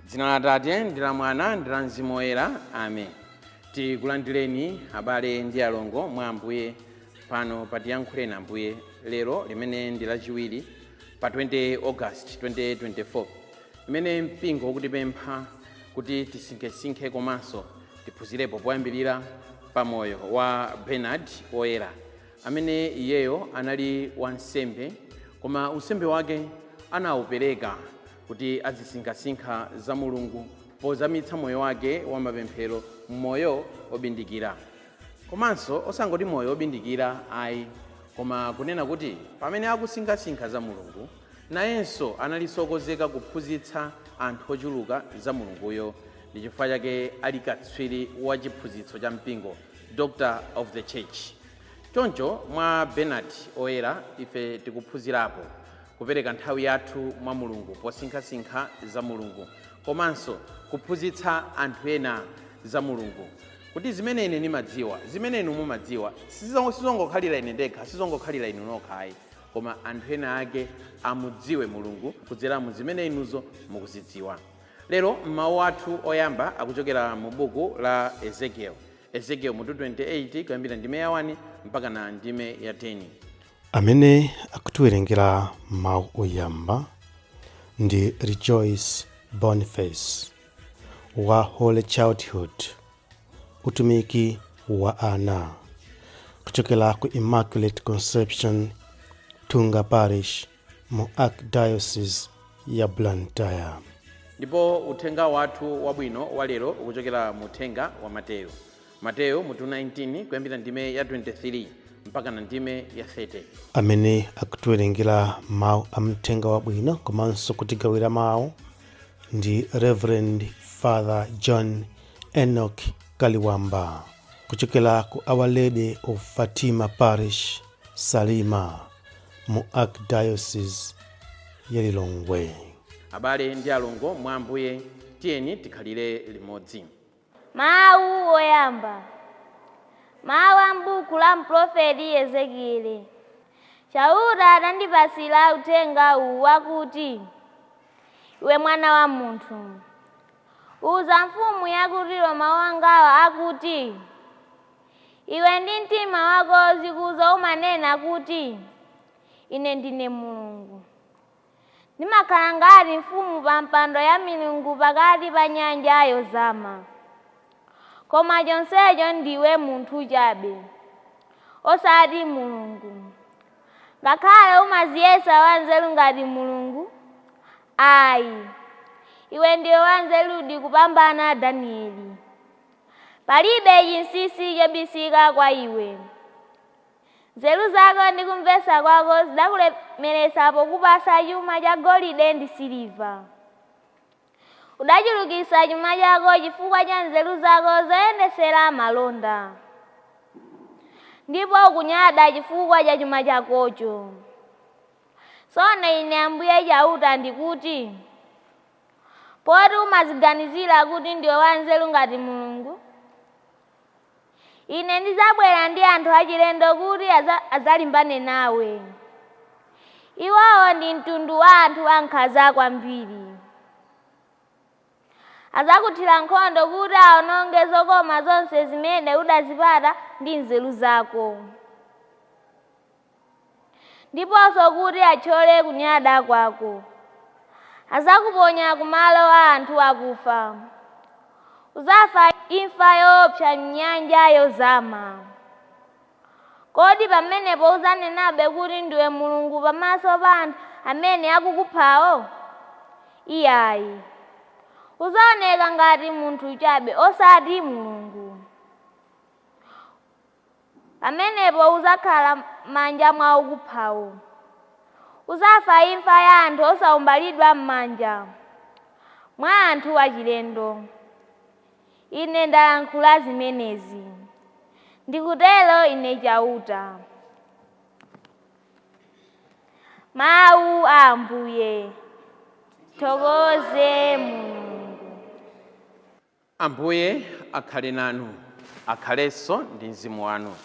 Dzina la Atate ndi la Mwana ndi la Mzimu Woyera. Amen. Tikulandireni abale ndi alongo mwa Ambuye pano patiyankhuleni Ambuye lero limene ndi lachiwiri pa 20 August 2024 limene mpingo ukutipempha kuti tisinkhesinkhe komanso tiphunzirepo poyambirira pa moyo wa Bernard Woyera amene iyeyo anali wansembe koma unsembe wake anawupereka kuti azisinkhasinkha za Mulungu pozamitsa moyo wake wa mapemphero moyo obindikira. Komanso osangoti moyo obindikira ayi, koma kunena kuti pamene akusinkhasinkha za Mulungu nayenso analisokozeka kuphunzitsa anthu ochuluka za Mulunguyo. Ndi chifukwa chake ali katswiri wa chiphunzitso cha mpingo, Doctor of the Church. Choncho mwa Bernard Woyera ife tikuphunzirapo kupereka nthawi yathu mwa Mulungu posinkhasinkha za Mulungu komanso kuphunzitsa anthu ena za Mulungu kuti zimene ine ndimadziwa, zimene inu mumadziwa sizongokhalira ine ndekha, sizongokhalira inu nokhayi, koma anthu ena ake amudziwe Mulungu kudzera mu zimene inuzo mukuzidziwa. Lero mawu athu oyamba akuchokera mu buku la Ezekiel mutu 28 kuyambira ndime ya 1 mpaka na ndime ya 10. Amene akutiwerengera mawu oyamba ndi Rejoice Boniface wa Holy Childhood, utumiki wa ana, kuchokera ku Immaculate Conception Tunga Parish mu Archdiocese ya Blantyre. Ndipo uthenga wathu wabwino wa lero ukuchokera mu uthenga wa Mateyo mutu 19 kuyambira ndime ya 23 mpaka na ndime ya 30. Amene akutiwerengera mawu a mthenga wabwino komanso kutigawira mawu ndi Reverend Father John Enoch Kaliwamba kuchokera ku Our Lady of Fatima Parish Salima mu Archdiocese ya Lilongwe. Abale ndi alongo mwa Ambuye, tiyeni tikhalire limodzi. Mawu oyamba. Mawu a m'buku la mprofeti Ezekieli. Chauta anandipasira uthenga uwu wakuti, iwe mwana wa munthu, uza mfumu ya ku Tiro mawu angawa akuti, iwe ndi mtima wako zikuza umanena kuti, ine ndine Mulungu. Ndimakhala ngati mfumu pa mpando ya milungu pakati pa nyanja yozama. Koma chonsecho ndiwe munthu chabe, osati Mulungu. Ngakhale umaziyesa wanzeru ngati Mulungu, ayi, iwe ndiwe wanzerudi kupambana Danieli. Palibe chinsinsi chobisika kwa iwe. Nzeru zako ndi kumvesa kwako zidakulemeretsa pokupasa chuma cha golide ndi siliva. Udachulukitsa chuma chako chifukwa cha nzeru zako zoyendesera malonda, ndipo ukunyada chifukwa cha chuma chakocho. Tsono ine Ambuye Chauta ndikuti, poti umaziganizira kuti ndiwe wanzeru ngati Mulungu, ine ndizabwera ndi anthu achilendo kuti azalimbane nawe. Iwowo ndi mtundu wa anthu ankhanza kwambiri. Azakuthira nkhondo kuti awononge zokoma zonse zimene udazipata ndi nzeru zako, ndiponso kuti athyole kunyada kwako. Azakuponya kumalo a anthu akufa. Uzafa imfa yoopsa m'nyanja yozama. Kodi pamenepo uzanenabe kuti ndiwe Mulungu pamaso pa anthu amene akukuphawo? Iyayi, uzaoneka ngati munthu chabe osati Mulungu. Pamenepo uzakhala m'manja mwa okuphawo. Uzafa imfa ya anthu osawumbalidwa m'manja mwa anthu achilendo. Ine ndalankhula zimenezi, ndikutero ine Chauta. Mawu a Ambuye. Thokoze Mulungu. Ambuye akhale nanu, akhalenso ndi mzimu wanu.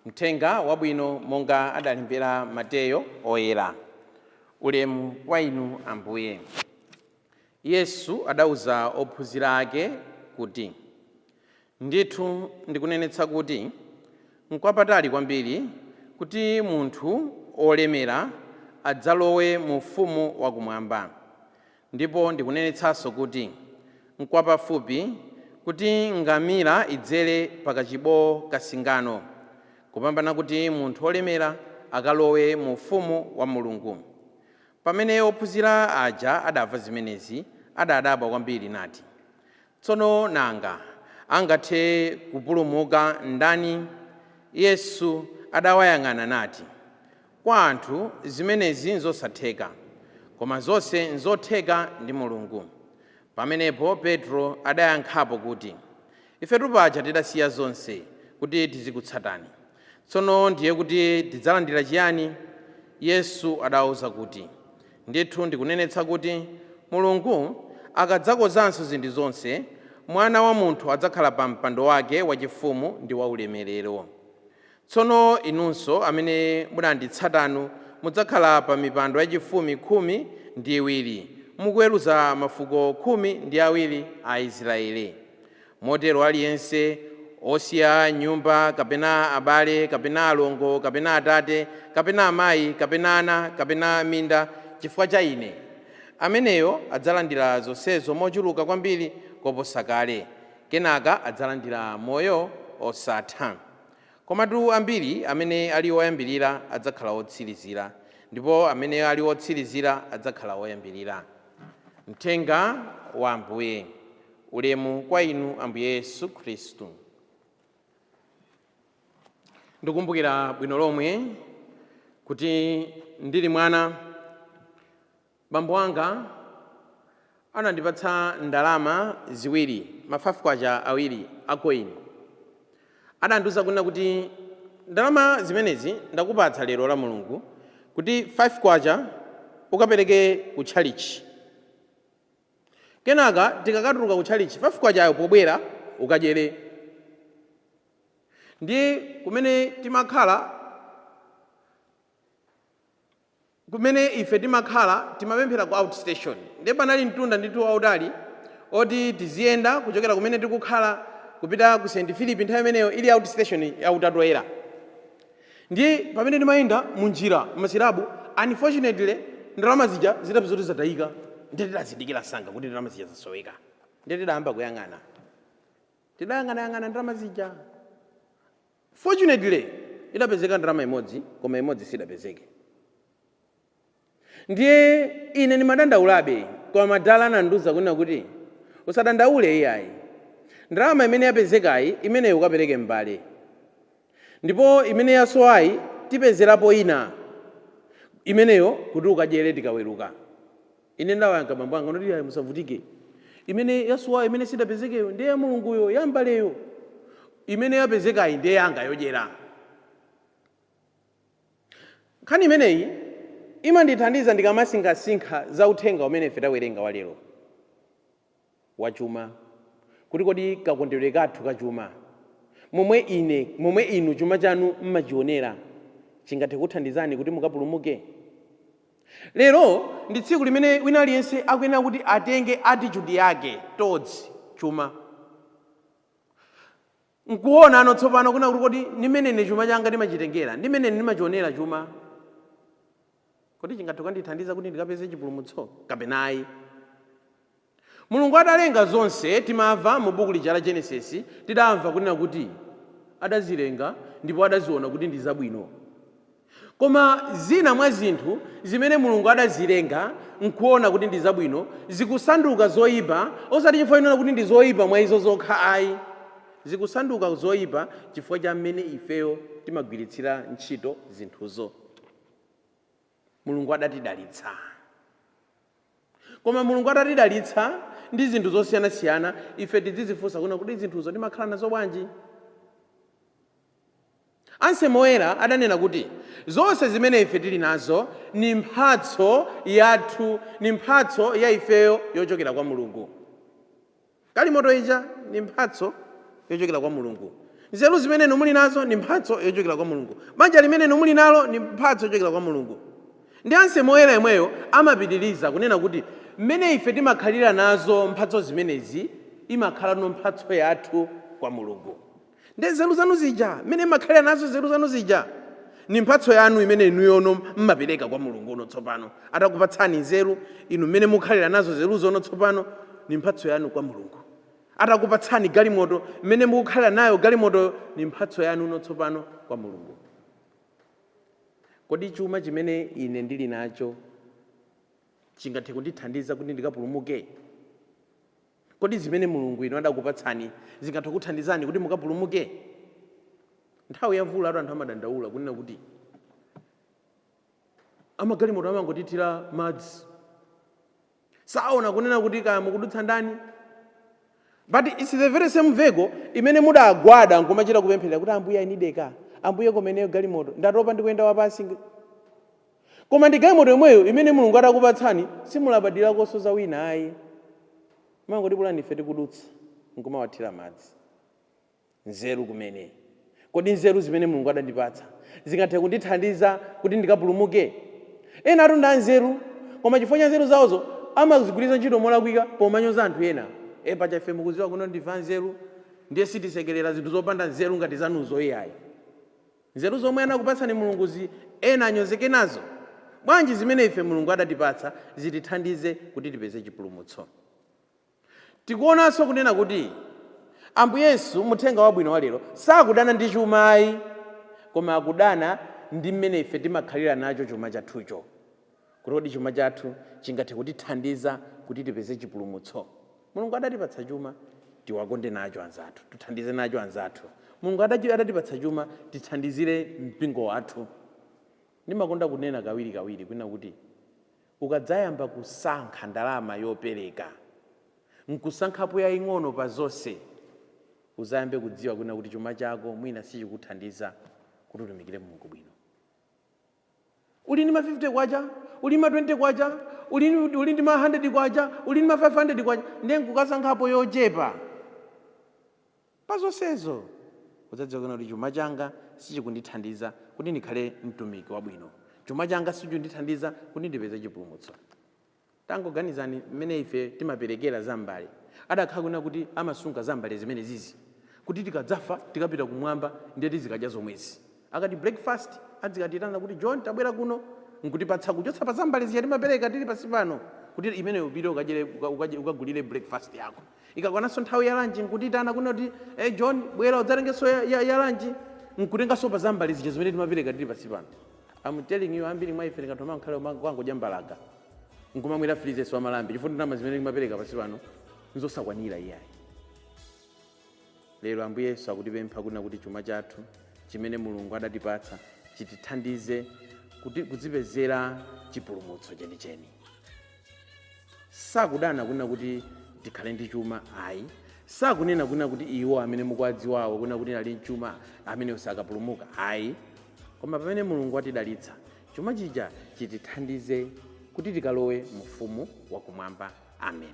Mthenga wabwino monga adalembera Mateyo Woyera. Ulemu kwa inu Ambuye. Yesu adauza ophunzira ake kuti, ndithu ndikunenetsa kuti n'kwapatali kwambiri kuti munthu olemera adzalowe mu ufumu wakumwamba, ndipo ndikunenetsanso kuti n'kwapafupi kuti ngamira idzere pakachibo kasingano kupambana kuti munthu olemera akalowe mu ufumu wa Mulungu. Pamene ophunzira aja adamva zimenezi, adadabwa kwambiri nati, tsono nanga angathe kupulumuka ndani? Yesu adawayang'ana nati, kwa anthu zimenezi nzosatheka, koma zonse nzotheka ndi Mulungu. Pamenepo Petro adayankhapo kuti, ifetu paja tidasiya zonse kuti tizikutsatani. Tsono ndiye kuti tidzalandira chiyani? Yesu adawuza kuti, ndithu ndikunenetsa kuti Mulungu akadzakozanso zinthu zonse, Mwana wa Munthu adzakhala pa mpando wake wachifumu ndi waulemerero. Tsono inunso amene munanditsatanu mudzakhala pa mipando yachifumu 12, mukuweruza mafuko 12 a Israeli. Motero aliyense osiya nyumba kapena abale kapena alongo kapena atate kapena amayi kapena ana kapena minda chifukwa cha Ine, ameneyo adzalandira zonsezo mochuluka kwambiri koposa kale, kenaka adzalandira moyo osatha. Komatu ambiri amene ali oyambirira adzakhala otsirizira, ndipo amene ali otsirizira adzakhala oyambirira. Mthenga wa Ambuye. Ulemu kwa inu Ambuye Yesu Khristu. Ndikumbukira bwino lomwe kuti ndili mwana, bambo anga anandipatsa ndalama ziwiri, mafafukwacha awiri a coin. Adandiuza kunena kuti ndalama zimenezi ndakupatsa lero la Mulungu kuti 5 kwacha ukapereke ku chalichi. Kenaka tikakatuluka ku chalichi 5 kwachayo pobwera ukadyere. Ndiye kumene timakhala, kumene ife timakhala timapemphera ku outstation. Ndiye panali mtunda ndithu wautali oti tiziyenda kuchokera kumene tikukhala kupita ku St. Philip, nthawi imeneyo ili outstation yautatu oyera. Ndiye pamene timayenda munjira masirabu, unfortunately ndalama zija zidapeza zoti zatayika. Ndiye tidazidikira sanga kuti ndalama zija zasoweka. Ndiye tidayamba kuyang'ana, tidayang'ana ndalama zija. Fortunately idapezeka ndalama imodzi, koma imodzi sidapezeke. Ndiye ine ndimadandaulabe, koma madala anandiuza kunena kuti usadandaule iyayi, ndalama imene yapezekayi imeneyo ukapereke m'bale, ndipo imene yasowayi tipezerapo ina imeneyo kuti ukadyere tikaweruka. Ine ndawayankha bambo anga noti musavutike, imene yasowayi imene sidapezekeyo ndiye ya Mulunguyo, ya m'baleyo, imene yapezekayi ndiye yanga yodyera. Nkhani imeneyi imandithandiza ndikamasinkhasinkha za uthenga umene ife tawerenga wa lero wachuma, kuti kodi kakondedwe kathu kachuma momwe inu chuma chanu mmachionera chingathe kuthandizani kuti mukapulumuke. Lero ndi tsiku limene wina aliyense akuyenera kuti atenge attitude yake towards chuma. Nkuona ano tsopano kuna kuti kodi ndimene chuma changa ndimachitengera, ndimene ndimachionera chuma, kodi chingathe kundithandiza kuti ndikapeze chipulumutso kapenayi. Mulungu adalenga zonse, timamva mu buku lija la Genesis, tidamva kunena kuti adazilenga ndipo adaziona kuti ndi zabwino. Koma zina mwa zinthu zimene Mulungu adazilenga nkuona kuti ndi zabwino zikusanduka zoyipa, osati chifukwa inona kuti ndi zoyipa mwa izo zokha ayi. Zikusanduka zoyipa chifukwa cha mmene ifeyo timagwiritsira ntchito zinthuzo. Mulungu adatidalitsa. Koma Mulungu adatidalitsa ndi zinthu zosiyanasiyana, ife tizifunsa kuna kuti zinthuzo timakhala nazo bwanji. Ansembe oyera adanena kuti zonse zimene ife tili nazo ni mphatso yathu, ni mphatso ya ifeyo yochokera kwa Mulungu. Galimoto ija ni mphatso yochokera kwa Mulungu. Nzeru zimene muli nazo ni mphatso yochokera kwa Mulungu. Banja limene muli nalo ni mphatso yochokera kwa Mulungu. Ndi Ansembe Oyera yemweyo amapitiriza kunena kuti mmene ife timakhalira nazo mphatso zimenezi imakhala no mphatso yathu kwa Mulungu. Ndi nzeru zanu zija mmene makhalira nazo nzeru zanu zija ni mphatso yanu imene inuyono mmapereka kwa Mulungu uno tsopano. Atakupatsani nzeru inu mmene mukhalira nazo nzeru zono tsopano ni mphatso yanu kwa Mulungu. Atakupatsani galimoto mmene mukhalira nayo galimoto ni mphatso yanu uno tsopano kwa Mulungu. Kodi chuma chimene ine ndili nacho chingathe kundithandiza kuti ndikapulumuke? Kodi zimene Mulungu ino adakupatsani zingathe kuthandizani kuti mukapulumuke? Nthawi yavula anthu amadandaula kunena kuti amagalimoto amangotithira madzi, saona kunena kuti kaya mukudutsa ndani. But it's the very same vehicle imene mudagwada nkumachita kupempherera kuti Ambuye ayinideka, Ambuye komeneyo galimoto ndatopa ndikuyenda wapansi. Koma ndi galimoto yomweyo imene Mulungu adakupatsani simulabadira kosoza wina ayi. Mangoti bulani ife tikudutsa nkumawathira madzi. Nzeru kumene. Kodi nzeru zimene Mulungu adandipatsa zingathe kundithandiza kuti ndikapulumuke? Ena atundu anzeru koma chifukwa cha nzeru zawozo amazigwiritsa ntchito molakwika pomanyoza anthu ena. Pacha ife mukuziwa kuno ndifa nzeru ndiye sitisekerera zinthu zopanda nzeru ngati zanuzo iyayi. Nzeru zomwe anakupatsani Mulunguzi ena anyozeke nazo. Bwanji zimene ife Mulungu adatipatsa zitithandize kuti tipeze chipulumutso. Tikuonanso kunena kuti Ambuye Yesu muthenga wabwino wa lero sakudana ndi chuma ayi, koma akudana ndi mmene ife timakhalira nacho chuma chathucho. Kuti chuma chathu chingathe kutithandiza kuti tipeze chipulumutso. Mulungu adatipatsa chuma tiwakonde nacho anzathu, tuthandize nacho anzathu. Mulungu adatipatsa chuma tithandizire mpingo wathu. Ndimakonda kunena kawiri kwina kuti ukadzayamba kusankha ndalama yopereka nkusankhapo yaying'ono pa zonse uzayambe kudziwa kwina kuti chuma chako mwina sichikuthandiza kuti utumikire Mulungu bwino. Uli ndi ma 50 kwacha, uli ma 20 kwacha, uli ndi ma 100 kwacha, uli ndi ma 500 kwacha, ndiye nkukasankhapo yochepa pa zonsezo udzadziwa kwina kuti chuma changa sichikundithandiza kuti ndikhale mtumiki wabwino. Chuma changa sichikundithandiza kuti ndipeze chipulumutso. Tangoganizani mmene ife timaperekera zambale. Adakhala kuna kuti amasunga zambale zimene zizi kuti tikadzafa tikapita kumwamba ndiye tizikadya zomwezi. Akati breakfast adzikatitana kuti John tabwera kuno nkutipatsa kuchotsa pa zambale zija timapereka tili pasi pano kuti imene upite ukagulire breakfast yako. Ikakwananso nthawi ya lunch nkutitana kuna kuti John bwera udzatengenso ya lunch nkutenganso pa zambale zija zimene timapereka tili pasi pano. I'm telling you ambiri mwa ife tikatoma nkhale kwangodya mbalaga nkumamwera freezers wa malambi chifukwa ndalama zimene timapereka pasi pano nzosakwanira iyayi. Lero Ambuye Yesu akutipempha kuna kuti chuma chathu chimene Mulungu adatipatsa chitithandize kuti kudzipezera chipulumutso chenicheni. Sakudana kuna kuti tikhale ndi chuma ayi. Sakunena kuna kuti iwo amene mukwadziwawo kuna kuti ali chuma amene osakapulumuka ayi. Koma pamene Mulungu atidalitsa chuma chija chitithandize kuti tikalowe mu ufumu wakumwamba. Amen.